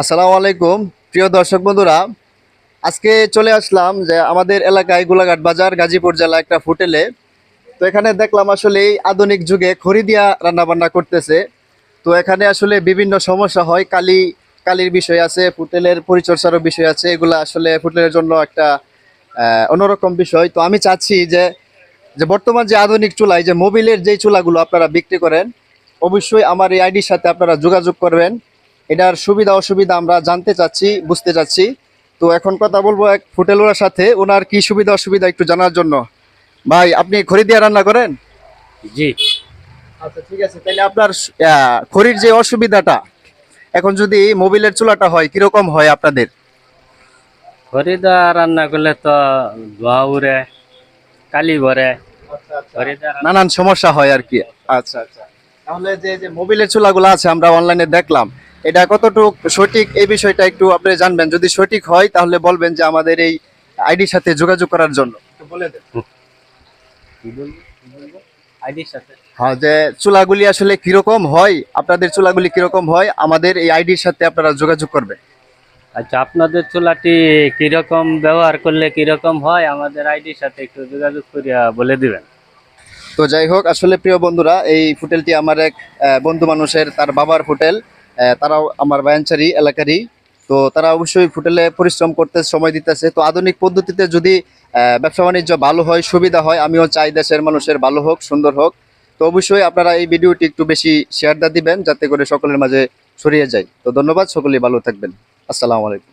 আসসালামু আলাইকুম প্রিয় দর্শক বন্ধুরা, আজকে চলে আসলাম যে আমাদের এলাকায় গোলাঘাট বাজার গাজীপুর জেলা একটা হোটেলে। তো এখানে দেখলাম আসলে এই আধুনিক যুগে খড়ি দিয়া রান্না বান্না করতেছে। তো এখানে আসলে বিভিন্ন সমস্যা হয়, কালির বিষয় আছে, হোটেলের পরিচর্যারও বিষয় আছে। এগুলা আসলে হোটেলের জন্য একটা অন্যরকম বিষয়। তো আমি চাচ্ছি যে যে বর্তমান যে আধুনিক চুলা, এই যে মোবিলের যেই চুলাগুলো আপনারা বিক্রি করেন, অবশ্যই আমার এই আইডির সাথে আপনারা যোগাযোগ করবেন। এটার সুবিধা অসুবিধা আমরা জানতে চাচ্ছি, বুঝতে চাচ্ছি। তো এখন কথা বলবো এক হোটেলওয়ালার সাথে, ওনার কি সুবিধা অসুবিধা একটু জানার জন্য। ভাই, আপনি খড়ি দিয়ে রান্না করেন? জি। আচ্ছা, ঠিক আছে। তাহলে আপনার খড়ির যে অসুবিধাটা, এখন যদি মোবিলের চুলাটা হয় কিরকম হয় আপনাদের? খরিদা রান্না করলে তো ধোঁয়া উড়ে, কালি ভরে। আচ্ছা আচ্ছা, খরিদা নানান সমস্যা হয় আর কি। আচ্ছা আচ্ছা, তাহলে যে যে মোবিলের চুলাগুলো আছে আমরা অনলাইনে দেখলাম, এটা কতটুকু সঠিক এই বিষয়টা একটু আপনি জানবেন। যদি সঠিক হয় তাহলে বলবেন যে আমাদের এই আইডির সাথে যোগাযোগ করার জন্য একটু বলে দেন। আইডির সাথে। হ্যাঁ, যে চুলাগুলি আসলে কিরকম হয়, আপনাদের চুলাগুলি কিরকম হয়, আমাদের এই আইডির সাথে আপনারা যোগাযোগ করবেন। আচ্ছা, আপনাদের চুলাটি কিরকম ব্যবহার করলে কিরকম হয় আমাদের আইডির সাথে একটু যোগাযোগ করিয়া বলে দিবেন। তো যাই হোক, আসলে প্রিয় বন্ধুরা, এই হোটেলটি আমার এক বন্ধু মানুষের, তার বাবার হোটেল। তারাও আমার বায়ানচারি এলাকারই। তো তারা অবশ্যই হোটেলে পরিশ্রম করতে সময় দিতেছে। তো আধুনিক পদ্ধতিতে যদি ব্যবসা বাণিজ্য ভালো হয়, সুবিধা হয়, আমিও চাই দেশের মানুষের ভালো হোক, সুন্দর হোক। তো অবশ্যই আপনারা এই ভিডিওটি একটু বেশি শেয়ার দিবেন, যাতে করে সকলের মাঝে ছড়িয়ে যায়। তো ধন্যবাদ, সকলেই ভালো থাকবেন। আসসালামু আলাইকুম।